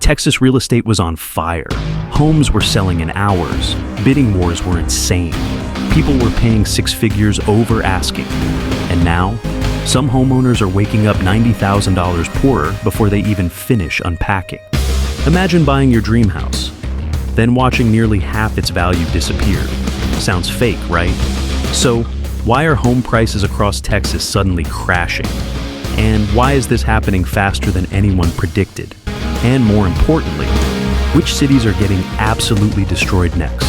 Texas real estate was on fire. Homes were selling in hours. Bidding wars were insane. People were paying six figures over asking. And now, some homeowners are waking up $90,000 poorer before they even finish unpacking. Imagine buying your dream house, then watching nearly half its value disappear. Sounds fake, right? So, why are home prices across Texas suddenly crashing? And why is this happening faster than anyone predicted? And more importantly, which cities are getting absolutely destroyed next?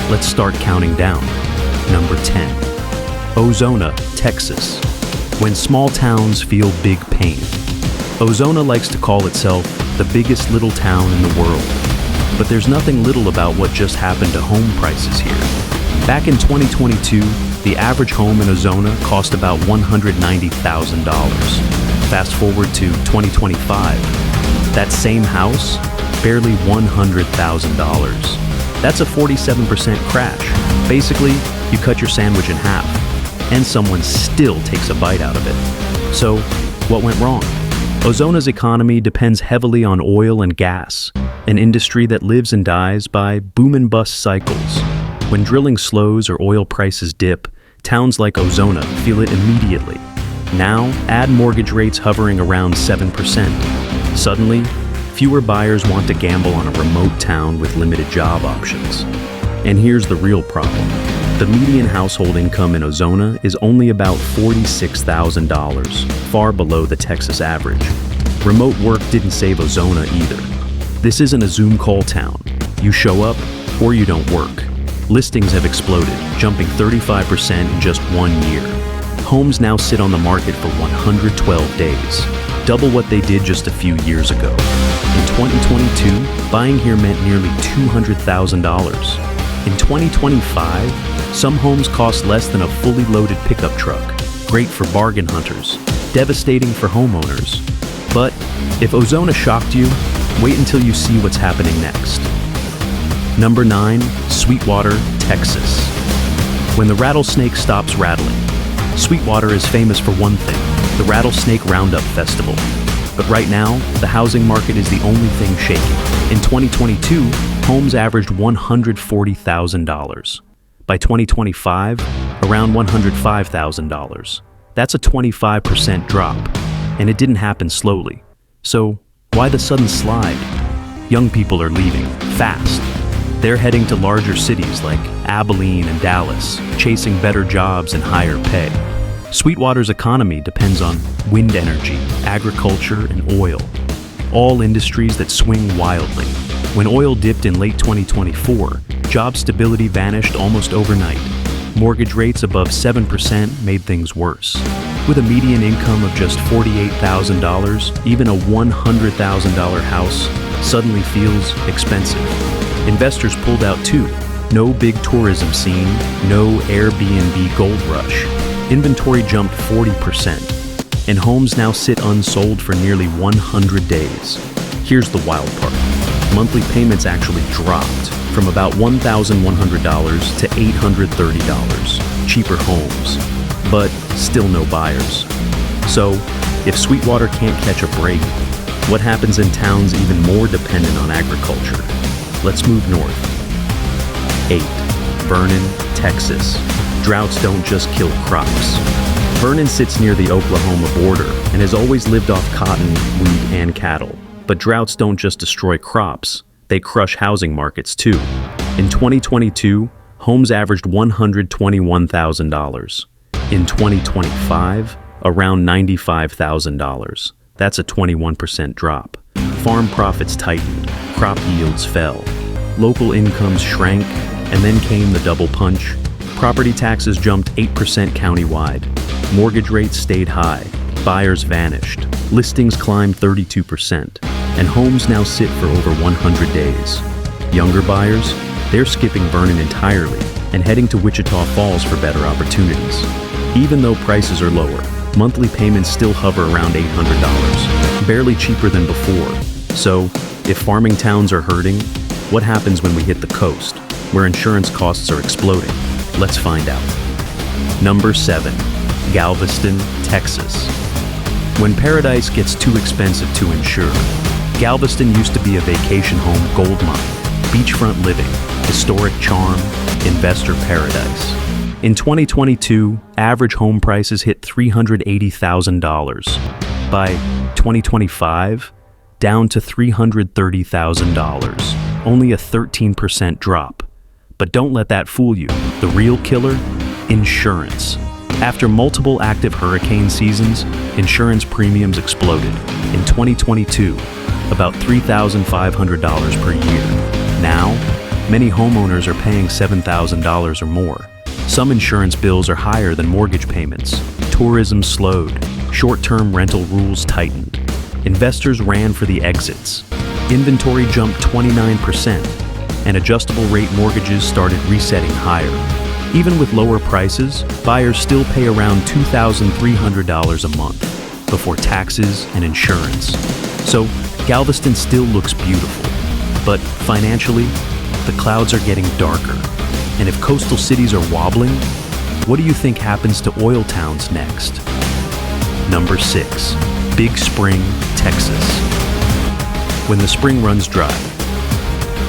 Let's start counting down. Number 10. Ozona, Texas. When small towns feel big pain. Ozona likes to call itself the biggest little town in the world. But there's nothing little about what just happened to home prices here. Back in 2022, the average home in Ozona cost about $190,000. Fast forward to 2025, that same house, barely $100,000. That's a 47% crash. Basically, you cut your sandwich in half, and someone still takes a bite out of it. So, what went wrong? Ozona's economy depends heavily on oil and gas, an industry that lives and dies by boom and bust cycles. When drilling slows or oil prices dip, towns like Ozona feel it immediately. Now, add mortgage rates hovering around 7%. Suddenly, fewer buyers want to gamble on a remote town with limited job options. And here's the real problem. The median household income in Ozona is only about $46,000, far below the Texas average. Remote work didn't save Ozona either. This isn't a Zoom call town. You show up or you don't work. Listings have exploded, jumping 35% in just 1 year. Homes now sit on the market for 112 days, double what they did just a few years ago. In 2022, buying here meant nearly $200,000. In 2025, some homes cost less than a fully loaded pickup truck, great for bargain hunters, devastating for homeowners. But if Ozona shocked you, wait until you see what's happening next. Number 9, Sweetwater, Texas. When the rattlesnake stops rattling. Sweetwater is famous for one thing, the Rattlesnake Roundup Festival. But right now, the housing market is the only thing shaking. In 2022, homes averaged $140,000. By 2025, around $105,000. That's a 25% drop, and it didn't happen slowly. So, why the sudden slide? Young people are leaving, fast. They're heading to larger cities like Abilene and Dallas, chasing better jobs and higher pay. Sweetwater's economy depends on wind energy, agriculture, and oil, all industries that swing wildly. When oil dipped in late 2024, job stability vanished almost overnight. Mortgage rates above 7% made things worse. With a median income of just $48,000, even a $100,000 house suddenly feels expensive. Investors pulled out too. No big tourism scene, no Airbnb gold rush. Inventory jumped 40%, and homes now sit unsold for nearly 100 days. Here's the wild part. Monthly payments actually dropped from about $1,100 to $830. Cheaper homes, but still no buyers. So, if Sweetwater can't catch a break, what happens in towns even more dependent on agriculture? Let's move north. 8. Vernon, Texas. Droughts don't just kill crops. Vernon sits near the Oklahoma border and has always lived off cotton, wheat, and cattle. But droughts don't just destroy crops, they crush housing markets too. In 2022, homes averaged $121,000. In 2025, around $95,000. That's a 21% drop. Farm profits tightened, crop yields fell. Local incomes shrank, and then came the double punch. Property taxes jumped 8% countywide. Mortgage rates stayed high. Buyers vanished. Listings climbed 32%. And homes now sit for over 100 days. Younger buyers, they're skipping Vernon entirely and heading to Wichita Falls for better opportunities. Even though prices are lower, monthly payments still hover around $800, barely cheaper than before. So, if farming towns are hurting, what happens when we hit the coast, where insurance costs are exploding? Let's find out. Number 7. Galveston, Texas. When paradise gets too expensive to insure, Galveston used to be a vacation home goldmine, beachfront living, historic charm, investor paradise. In 2022, average home prices hit $380,000. By 2025, down to $330,000, only a 13% drop. But don't let that fool you. The real killer? Insurance. After multiple active hurricane seasons, insurance premiums exploded. In 2022, about $3,500 per year. Now, many homeowners are paying $7,000 or more. Some insurance bills are higher than mortgage payments. Tourism slowed. Short-term rental rules tightened. Investors ran for the exits. Inventory jumped 29%, and adjustable rate mortgages started resetting higher. Even with lower prices, buyers still pay around $2,300 a month before taxes and insurance. So, Galveston still looks beautiful, but financially, the clouds are getting darker. And if coastal cities are wobbling, what do you think happens to oil towns next? Number 6, Big Spring, Texas. When the spring runs dry.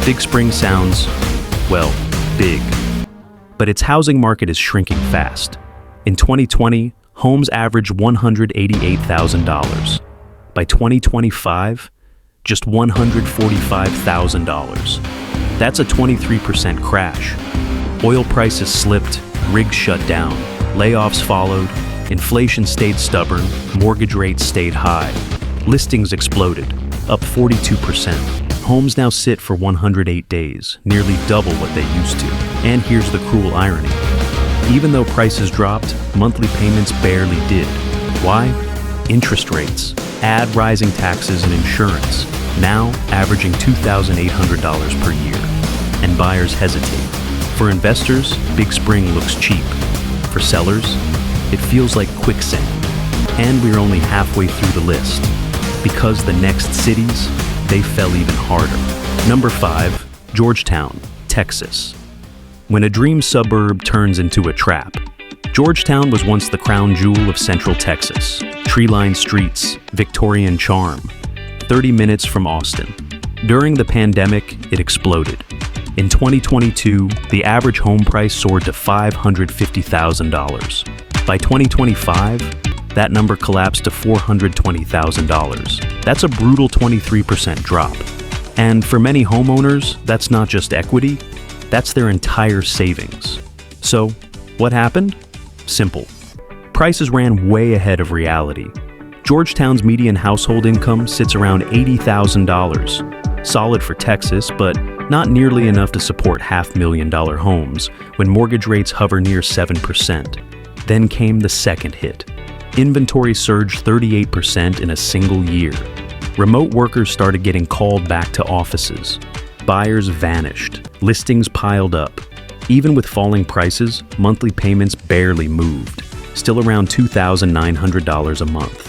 Big Spring sounds, well, big. But its housing market is shrinking fast. In 2020, homes averaged $188,000. By 2025, just $145,000. That's a 23% crash. Oil prices slipped, rigs shut down, layoffs followed, inflation stayed stubborn, mortgage rates stayed high. Listings exploded, up 42%. Homes now sit for 108 days, nearly double what they used to. And here's the cruel irony. Even though prices dropped, monthly payments barely did. Why? Interest rates. Add rising taxes and insurance, now averaging $2,800 per year. And buyers hesitate. For investors, Big Spring looks cheap. For sellers, it feels like quicksand. And we're only halfway through the list. Because the next cities, they fell even harder. Number 5, Georgetown, Texas. When a dream suburb turns into a trap. Georgetown was once the crown jewel of Central Texas. Tree-lined streets, Victorian charm. 30 minutes from Austin. During the pandemic, it exploded. In 2022, the average home price soared to $550,000. By 2025, that number collapsed to $420,000. That's a brutal 23% drop. And for many homeowners, that's not just equity, that's their entire savings. So, what happened? Simple. Prices ran way ahead of reality. Georgetown's median household income sits around $80,000. Solid for Texas, but not nearly enough to support $500,000 homes when mortgage rates hover near 7%. Then came the second hit. Inventory surged 38% in a single year. Remote workers started getting called back to offices. Buyers vanished. Listings piled up. Even with falling prices, monthly payments barely moved, still around $2,900 a month.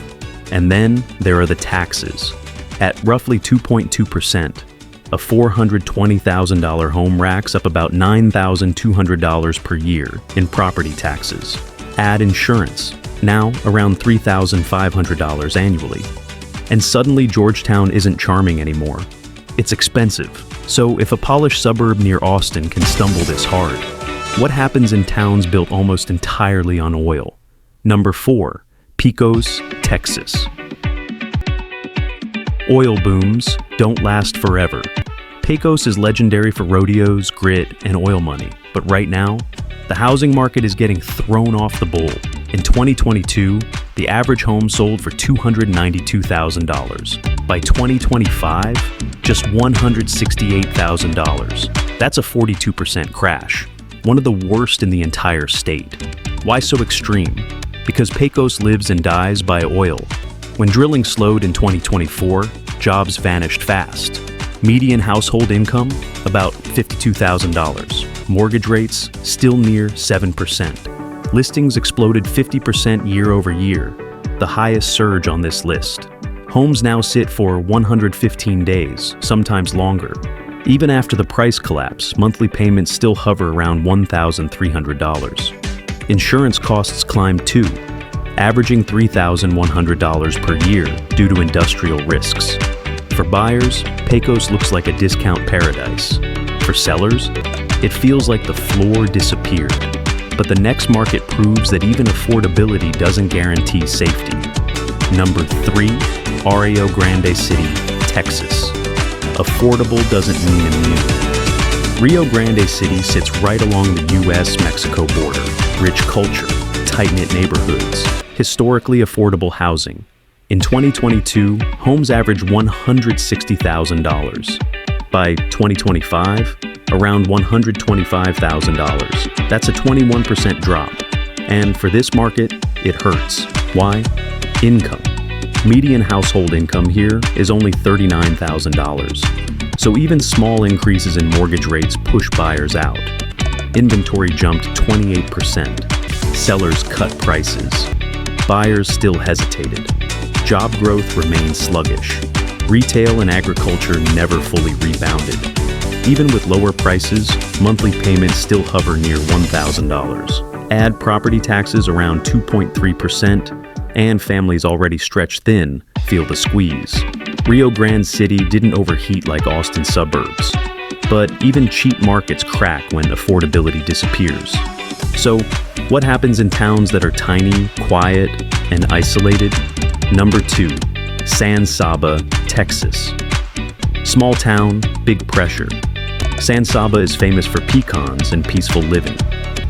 And then there are the taxes. At roughly 2.2%, a $420,000 home racks up about $9,200 per year in property taxes. Add insurance, now around $3,500 annually. And suddenly Georgetown isn't charming anymore. It's expensive. So if a polished suburb near Austin can stumble this hard, what happens in towns built almost entirely on oil? Number 4, Pecos, Texas. Oil booms don't last forever. Pecos is legendary for rodeos, grit, and oil money. But right now, the housing market is getting thrown off the bowl. In 2022, the average home sold for $292,000. By 2025, just $168,000. That's a 42% crash, one of the worst in the entire state. Why so extreme? Because Pecos lives and dies by oil. When drilling slowed in 2024, jobs vanished fast. Median household income, about $52,000. Mortgage rates, still near 7%. Listings exploded 50% year over year, the highest surge on this list. Homes now sit for 115 days, sometimes longer. Even after the price collapse, monthly payments still hover around $1,300. Insurance costs climbed too, averaging $3,100 per year due to industrial risks. For buyers, Pecos looks like a discount paradise. For sellers, it feels like the floor disappeared. But the next market proves that even affordability doesn't guarantee safety. Number 3, Rio Grande City, Texas. Affordable doesn't mean immune. Rio Grande City sits right along the US-Mexico border. Rich culture, tight-knit neighborhoods, historically affordable housing. In 2022, homes averaged $160,000. By 2025, around $125,000. That's a 21% drop. And for this market, it hurts. Why? Income. Median household income here is only $39,000. So even small increases in mortgage rates push buyers out. Inventory jumped 28%. Sellers cut prices. Buyers still hesitated. Job growth remained sluggish. Retail and agriculture never fully rebounded. Even with lower prices, monthly payments still hover near $1,000. Add property taxes around 2.3%, and families already stretched thin feel the squeeze. Rio Grande City didn't overheat like Austin suburbs, but even cheap markets crack when affordability disappears. So, what happens in towns that are tiny, quiet, and isolated? Number 2, San Saba, Texas. Small town, big pressure. San Saba is famous for pecans and peaceful living.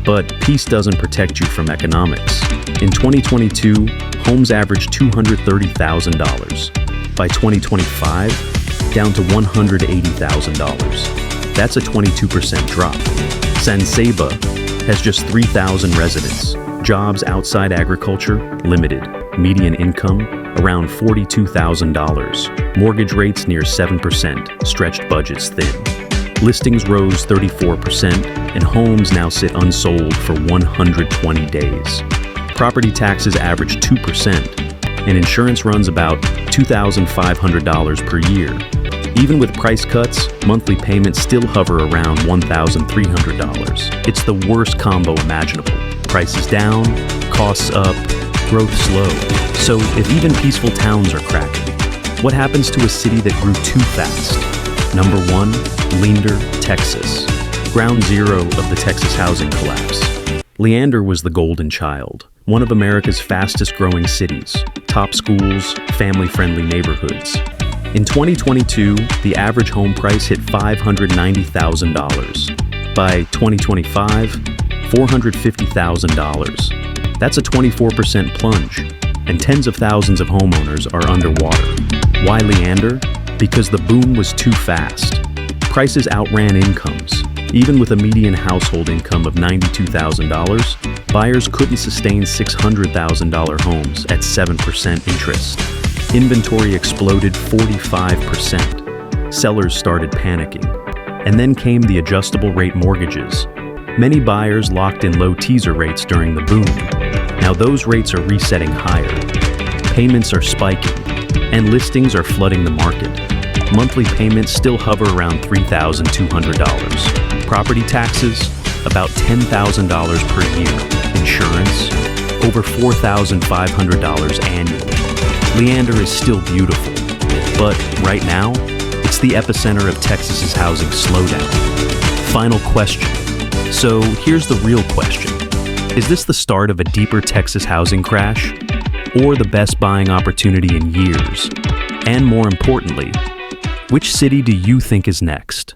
But peace doesn't protect you from economics. In 2022, homes averaged $230,000. By 2025, down to $180,000. That's a 22% drop. San Saba has just 3,000 residents. Jobs outside agriculture, limited. Median income, around $42,000. Mortgage rates near 7%, stretched budgets thin. Listings rose 34%, and homes now sit unsold for 120 days. Property taxes average 2%, and insurance runs about $2,500 per year. Even with price cuts, monthly payments still hover around $1,300. It's the worst combo imaginable. Prices down, costs up, growth slow. So if even peaceful towns are cracking, what happens to a city that grew too fast? Number 1, Leander, Texas. Ground zero of the Texas housing collapse. Leander was the golden child, one of America's fastest growing cities, top schools, family-friendly neighborhoods. In 2022, the average home price hit $590,000. By 2025, $450,000. That's a 24% plunge, and tens of thousands of homeowners are underwater. Why Leander? Because the boom was too fast. Prices outran incomes. Even with a median household income of $92,000, buyers couldn't sustain $600,000 homes at 7% interest. Inventory exploded 45%. Sellers started panicking. And then came the adjustable rate mortgages. Many buyers locked in low teaser rates during the boom. Now those rates are resetting higher. Payments are spiking, and listings are flooding the market. Monthly payments still hover around $3,200. Property taxes, about $10,000 per year. Insurance, over $4,500 annually. Leander is still beautiful, but right now, it's the epicenter of Texas's housing slowdown. Final question. So here's the real question. Is this the start of a deeper Texas housing crash? Or the best buying opportunity in years? And more importantly, which city do you think is next?